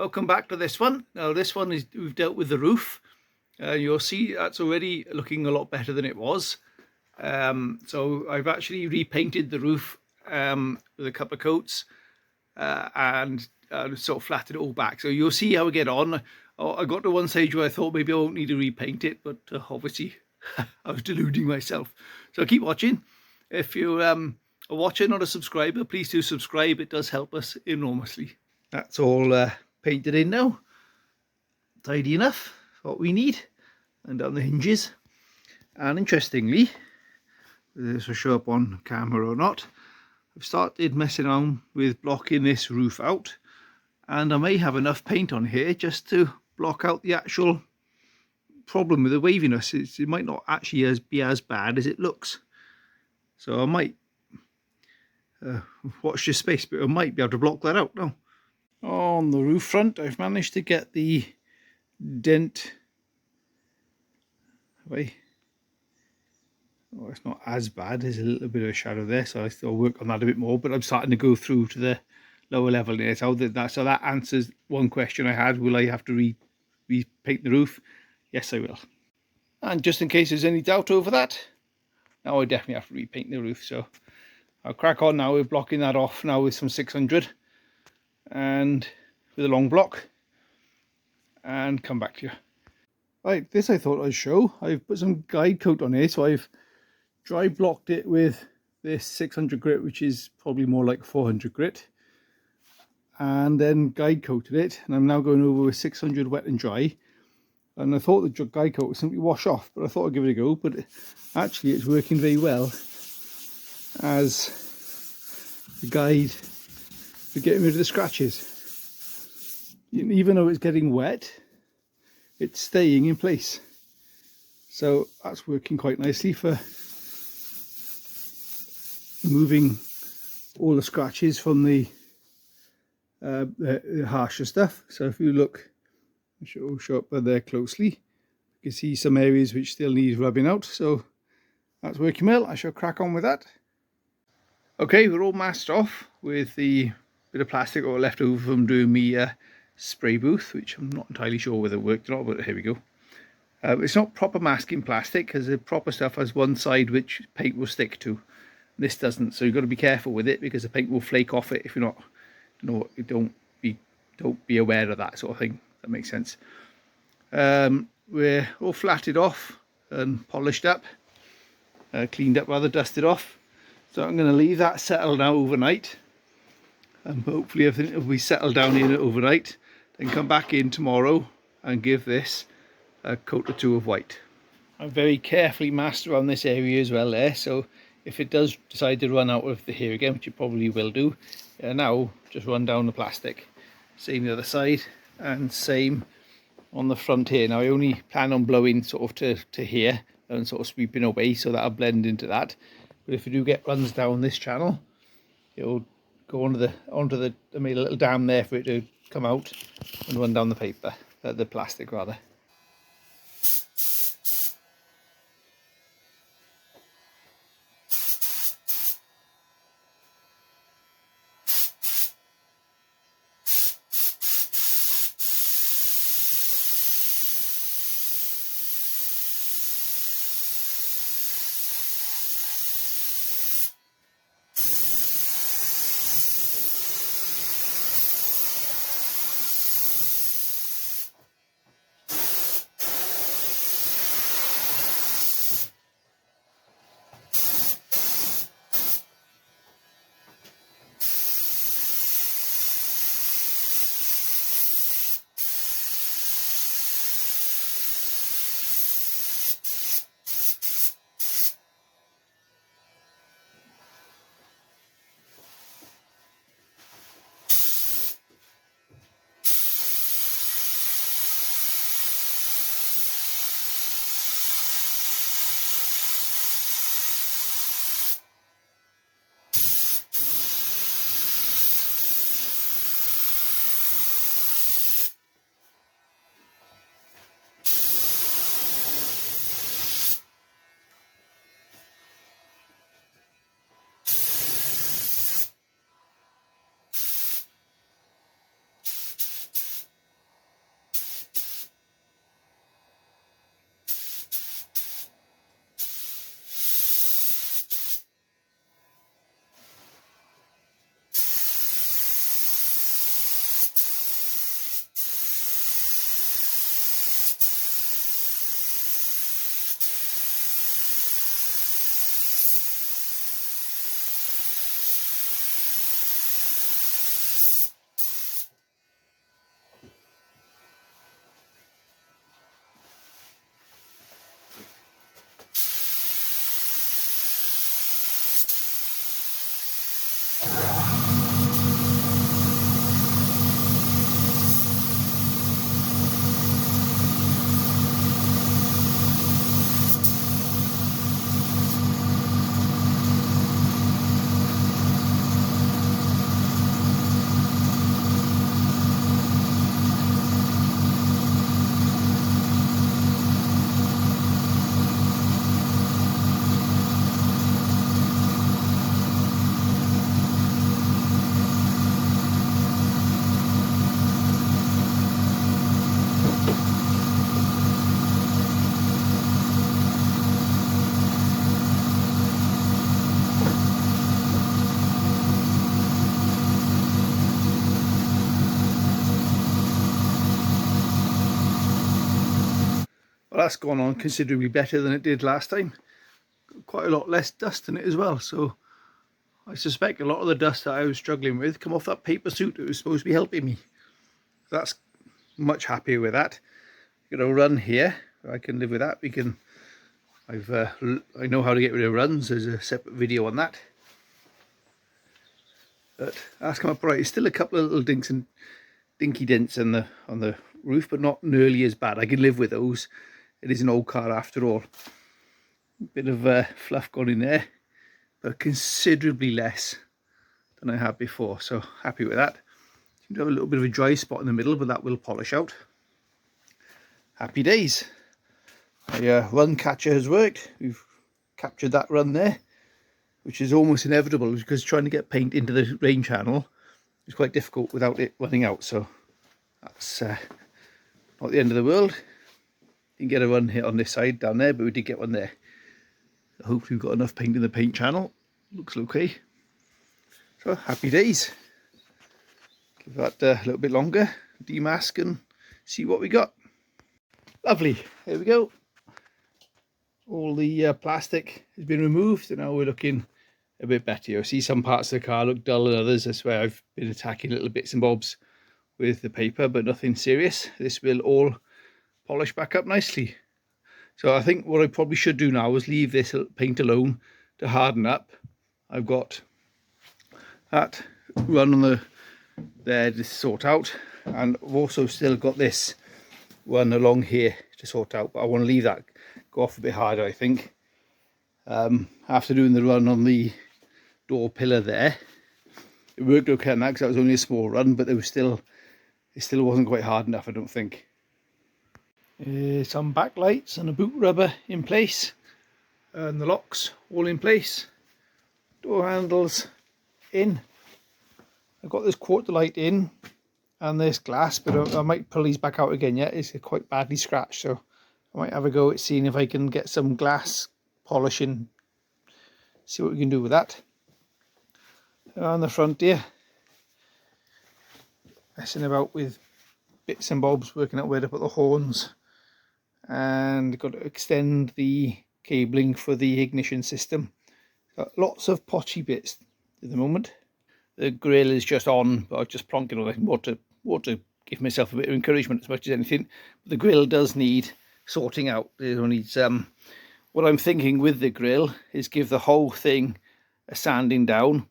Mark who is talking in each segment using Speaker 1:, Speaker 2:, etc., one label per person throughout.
Speaker 1: welcome back to this one. Now this one is, we've dealt with the roof. You'll see that's already looking a lot better than it was. So I've actually repainted the roof with a couple of coats and sort of flattened it all back. So you'll see how we get on. I got to one stage where I thought maybe I won't need to repaint it, but obviously I was deluding myself. So keep watching. If you are watching, not a subscriber, please do subscribe. It does help us enormously. That's all painted in now. Tidy enough for what we need. And down the hinges. And interestingly, whether this will show up on camera or not, I've started messing around with blocking this roof out. And I may have enough paint on here just to block out the actual problem with the waviness. It might not actually be as bad as it looks. So I might watch this space, but I might be able to block that out now. On the roof front, I've managed to get the dent away. Oh, it's not as bad. There's a little bit of a shadow there, so I still work on that a bit more, but I'm starting to go through to the lower level there. So that answers one question I had. Will I have to repaint the roof? Yes, I will. And just in case there's any doubt over that, now I definitely have to repaint the roof. So I'll crack on now with blocking that off now with some 600 and with a long block and come back to you. Right, this I thought I'd show. I've put some guide coat on here, so I've dry blocked it with this 600 grit, which is probably more like 400 grit, and then guide coated it, and I'm now going over with 600 wet and dry. And I thought the guide coat would simply wash off, but I thought I'd give it a go. But actually it's working very well as the guide for getting rid of the scratches. Even though it's getting wet, it's staying in place. So that's working quite nicely for removing all the scratches from the harsher stuff. So if you look, I'll show up there closely, you can see some areas which still need rubbing out. So that's working well. I shall crack on with that. Okay, we're all masked off with the bit of plastic or left over from doing me spray booth, which I'm not entirely sure whether it worked or not, but here we go. It's not proper masking plastic, because the proper stuff has one side which paint will stick to. This doesn't, so you've got to be careful with it, because the paint will flake off it if you're not, don't be aware of that sort of thing. That makes sense. We're all flatted off and polished up, cleaned up, rather dusted off. So I'm going to leave that settled now overnight, and hopefully everything will be settled down in it overnight. Then come back in tomorrow and give this a coat or two of white. I'm very carefully masked around this area as well there, so if it does decide to run out of the hair again, which it probably will do, now just run down the plastic. Same the other side, and same on the front here. Now I only plan on blowing sort of to here and sort of sweeping away, so that'll blend into that. But if you do get runs down this channel, it'll go onto I made a little dam there for it to come out and run down the paper, the plastic rather. Well, that's gone on considerably better than it did last time. Quite a lot less dust in it as well, so I suspect a lot of the dust that I was struggling with come off that paper suit that was supposed to be helping me. That's much happier with that. Got a run here, I can live with that. I know how to get rid of runs. There's a separate video on that. But that's come up right. There's still a couple of little dinks and dinky dents on the roof, but not nearly as bad. I can live with those. It is an old car after all. Bit of fluff gone in there, but considerably less than I had before. So happy with that. Seem to have a little bit of a dry spot in the middle, but that will polish out. Happy days. My run catcher has worked. We've captured that run there, which is almost inevitable because trying to get paint into the rain channel is quite difficult without it running out. So that's not the end of the world. You can get a run here on this side down there, but we did get one there. Hopefully we've got enough paint in the paint channel. Looks okay. So happy days. Give that a little bit longer, demask and see what we got. Lovely, here we go. All the plastic has been removed and now we're looking a bit better. You'll see some parts of the car look dull and others. That's where I've been attacking little bits and bobs with the paper, but nothing serious. This will all polish back up nicely. So I think what I probably should do now is leave this paint alone to harden up. I've got that run on there to sort out, and I've also still got this one along here to sort out, but I want to leave that go off a bit harder. I think after doing the run on the door pillar there, it worked okay on that because that was only a small run, but it still wasn't quite hard enough, I don't think. Some backlights and a boot rubber in place, and the locks all in place, door handles in. I've got this quarter light in and this glass, but I might pull these back out again yet. It's quite badly scratched, so I might have a go at seeing if I can get some glass polishing, see what we can do with that. On the front here, messing about with bits and bobs, working out where to put the horns, and got to extend the cabling for the ignition system. Got lots of potty bits at the moment. The grill is just on, but I'm just plonking on it more to give myself a bit of encouragement as much as anything. But the grill does need sorting out. It needs what I'm thinking with the grill is give the whole thing a sanding down,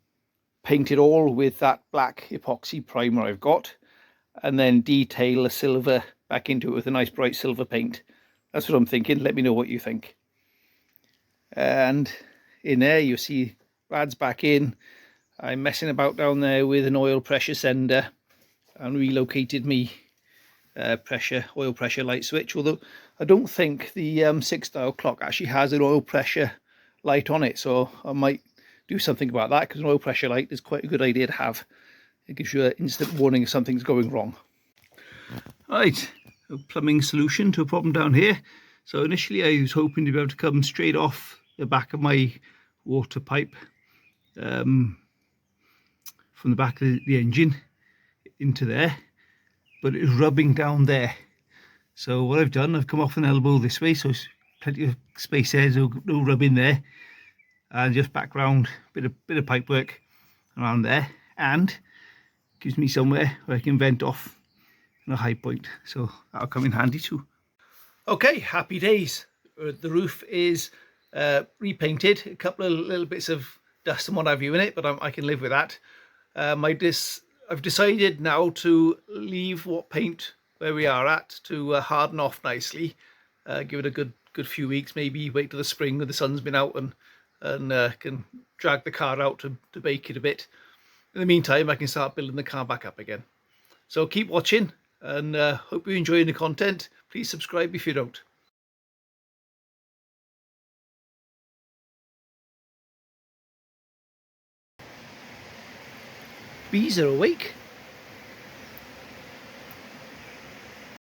Speaker 1: paint it all with that black epoxy primer I've got, and then detail the silver back into it with a nice bright silver paint. That's what I'm thinking. Let me know what you think. And in there you see Rad's back in. I'm messing about down there with an oil pressure sender and relocated me oil pressure light switch, although I don't think the 6-dial clock actually has an oil pressure light on it, so I might do something about that, because an oil pressure light is quite a good idea to have. It gives you an instant warning if something's going wrong. Right, a plumbing solution to a problem down here. So initially I was hoping to be able to come straight off the back of my water pipe from the back of the engine into there, but it was rubbing down there. So what I've done, I've come off an elbow this way, so there's plenty of space there, so no rub in there, and just back round, bit of pipe work around there, and gives me somewhere where I can vent off in a high point, so that'll come in handy too. Okay, happy days. The roof is repainted, a couple of little bits of dust and what have you in it, but I can live with that. I've decided now to leave what paint where we are at to harden off nicely. Give it a good few weeks, maybe wait till the spring when the sun's been out and can drag the car out to bake it a bit. In the meantime, I can start building the car back up again. So keep watching, and hope you're enjoying the content. Please subscribe if you don't. Bees are awake.